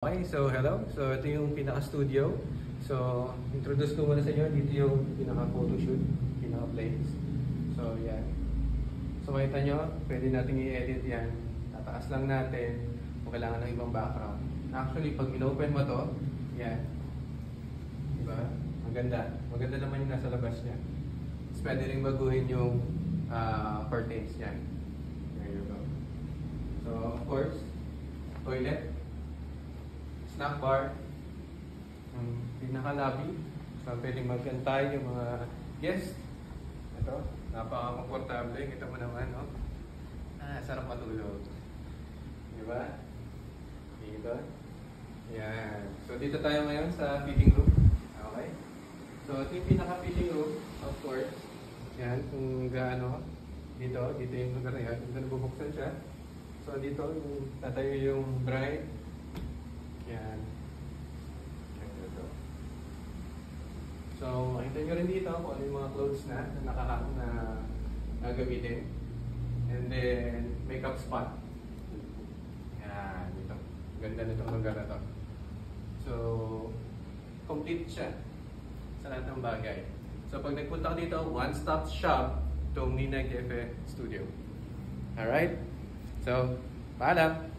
Okay, so hello. So ito yung pinaka-studio. So introduce ko muna sa inyo. Dito yung pinaka-photoshoot, pinaka-place. So yan. So makita nyo, pwede natin i-edit yan. Tataas lang natin kung kailangan ng ibang background. Actually, pag in-open mo to, yan. Diba? Maganda. Maganda naman yung nasa labas niya. Tapos pwede rin baguhin yung curtains yan. There you go. So of course, toilet. Snack bar, pinaka-lobby, so pwedeng magkantay yung mga guest. Ito, napaka-komportable, kita mo naman, no? Sarap matulog. Diba? Dito. Yan. So dito tayo ngayon sa fitting room. Okay? So ito yung pinaka-fitting room, of course. Yan, kung gaano. Dito yung lugar na yan. Dito nabubuksan siya. So dito, tatayo yung bride. Yan. So, makita nyo rin dito kung ano yung mga clothes na gagamitin. And then, makeup spot. Yan, dito. Ganda nitong lugar na to. So, complete siya sa lahat ng bagay. So, pag nagpunta ka dito, one-stop shop itong Ninay Cafe Studio. Alright? So, paalam!